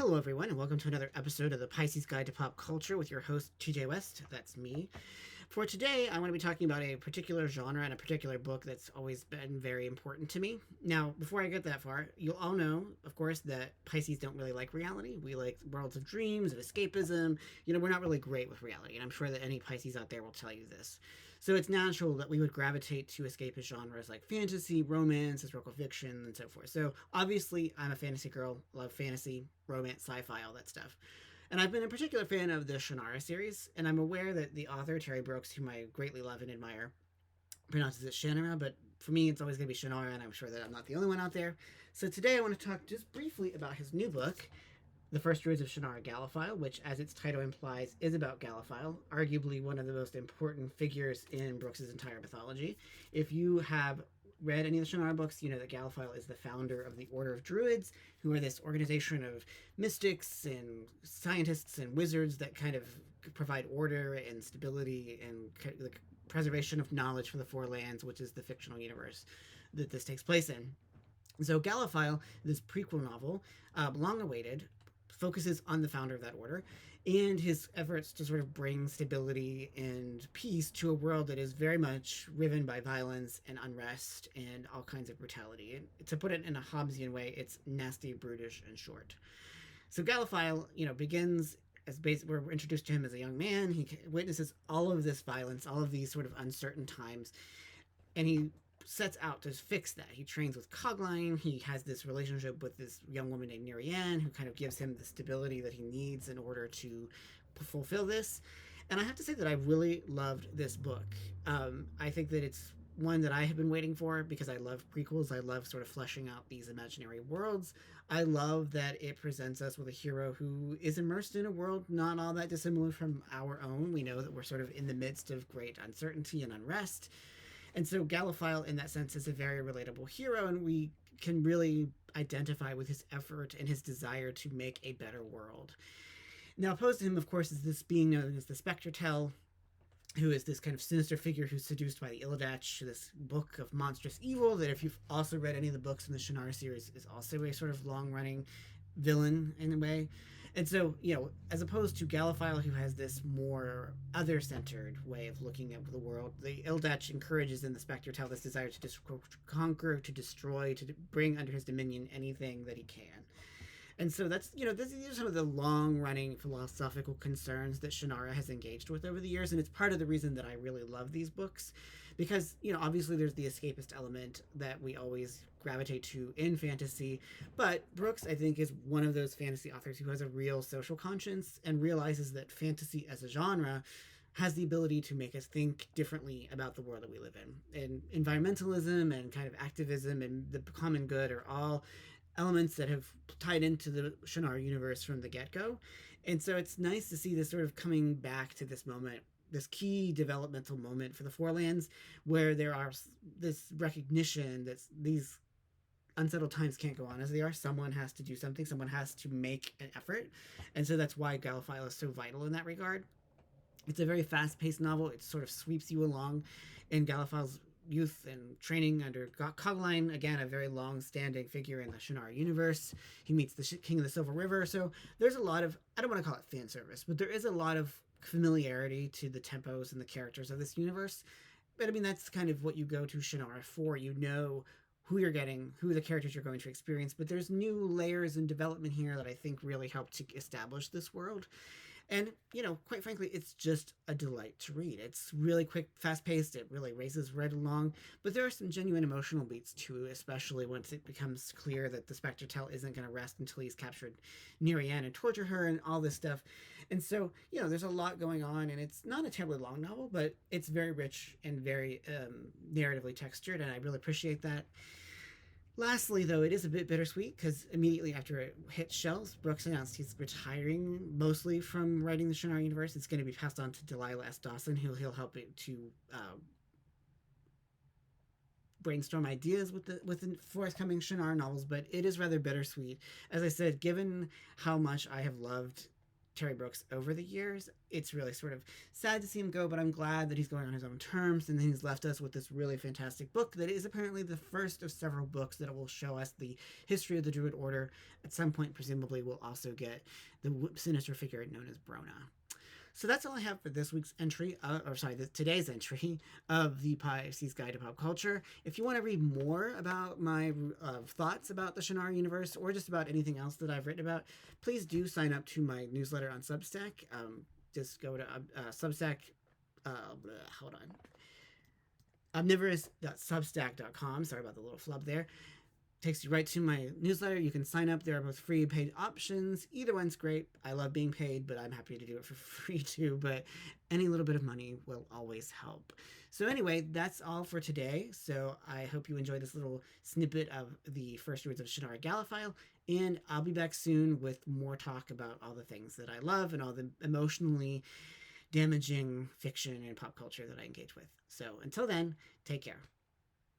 Hello, everyone, and welcome to another episode of the Pisces Guide to Pop Culture with your host, TJ West. That's me. For today, I want to be talking about a particular genre and a particular book that's always been very important to me. Now, before I get that far, you'll all know, of course, that Pisces don't really like reality. We like worlds of dreams, of escapism. We're not really great with reality, and I'm sure that any Pisces out there will tell you this. So it's natural that we would gravitate to escapist genres like fantasy, romance, historical fiction, and so forth. So obviously, I'm a fantasy girl, love fantasy, romance, sci-fi, all that stuff. And I've been a particular fan of the Shannara series, and I'm aware that the author, Terry Brooks, whom I greatly love and admire, pronounces it Shannara, but for me, it's always going to be Shannara, and I'm sure that I'm not the only one out there. So today I want to talk just briefly about his new book, The First Druids of Shannara Galaphile, which, as its title implies, is about Galaphile, arguably one of the most important figures in Brooks's entire mythology. If you have read any of the Shannara books, you know that Galaphile is the founder of the Order of Druids, who are this organization of mystics and scientists and wizards that kind of provide order and stability and the preservation of knowledge for the Four Lands, which is the fictional universe that this takes place in. So Galaphile, this prequel novel, long awaited, focuses on the founder of that order and his efforts to sort of bring stability and peace to a world that is very much riven by violence and unrest and all kinds of brutality. And to put it in a Hobbesian way, it's nasty, brutish, and short. So Galaphile, begins as we're introduced to him as a young man. He witnesses all of this violence, all of these sort of uncertain times, and he sets out to fix that. He trains with Cogline. He has this relationship with this young woman named Nerianne, who kind of gives him the stability that he needs in order to fulfill this. And I have to say that I really loved this book. I think that it's one that I have been waiting for because I love prequels. I love sort of fleshing out these imaginary worlds. I love that it presents us with a hero who is immersed in a world not all that dissimilar from our own. We know that we're sort of in the midst of great uncertainty and unrest. And so Galaphile, in that sense, is a very relatable hero, and we can really identify with his effort and his desire to make a better world. Now, opposed to him, of course, is this being known as the Spectre, who is this kind of sinister figure who's seduced by the Illadatch, this book of monstrous evil that, if you've also read any of the books in the Shannara series, is also a sort of long-running villain in a way. And so, as opposed to Galaphile, who has this more other-centered way of looking at the world, the Illadatch encourages in the Spectre this desire to conquer, to destroy, to bring under his dominion anything that he can. And so that's, these are some of the long-running philosophical concerns that Shannara has engaged with over the years, and it's part of the reason that I really love these books, because, obviously there's the escapist element that we always gravitate to in fantasy, but Brooks, I think, is one of those fantasy authors who has a real social conscience and realizes that fantasy as a genre has the ability to make us think differently about the world that we live in. And environmentalism and kind of activism and the common good are all elements that have tied into the Shannara universe from the get-go. And so it's nice to see this sort of coming back to this moment, this key developmental moment for the Four Lands, where there are this recognition that these unsettled times can't go on as they are. Someone has to do something. Someone has to make an effort. And so that's why Galaphile is so vital in that regard. It's a very fast-paced novel. It sort of sweeps you along in Galaphile's youth and training under Cogline, again, a very long-standing figure in the Shannara universe. He meets the King of the Silver River. So there's a lot of, I don't want to call it fan service, but there is a lot of familiarity to the tempos and the characters of this universe. But I mean, that's kind of what you go to Shannara for. You know who you're getting, who the characters you're going to experience, but there's new layers and development here that I think really help to establish this world. And, quite frankly, it's just a delight to read. It's really quick, fast-paced. It really races right along. But there are some genuine emotional beats, too, especially once it becomes clear that the Spectre isn't going to rest until he's captured Nerianne and torture her and all this stuff. And so, there's a lot going on, and it's not a terribly long novel, but it's very rich and very narratively textured, and I really appreciate that. Lastly, though, it is a bit bittersweet because immediately after it hit shelves, Brooks announced he's retiring mostly from writing the Shannara universe. It's going to be passed on to Delilah S. Dawson, who he'll help it to brainstorm ideas with the forthcoming Shannara novels. But it is rather bittersweet. As I said, given how much I have loved Terry Brooks over the years. It's really sort of sad to see him go, but I'm glad that he's going on his own terms, and then he's left us with this really fantastic book that is apparently the first of several books that will show us the history of the Druid Order. At some point, presumably, we'll also get the sinister figure known as Brona. So that's all I have for this week's entry, today's entry of the Pisces Guide to Pop Culture. If you want to read more about my thoughts about the Shannara universe, or just about anything else that I've written about, please do sign up to my newsletter on Substack. Just go to Substack. Hold on. Omnivorous.substack.com. Sorry about the little flub there. Takes you right to my newsletter. You can sign up. There are both free and paid options. Either one's great. I love being paid, but I'm happy to do it for free too. But any little bit of money will always help. So anyway, that's all for today. So I hope you enjoyed this little snippet of the first reads of Shannara Galaphile. And I'll be back soon with more talk about all the things that I love and all the emotionally damaging fiction and pop culture that I engage with. So until then, take care.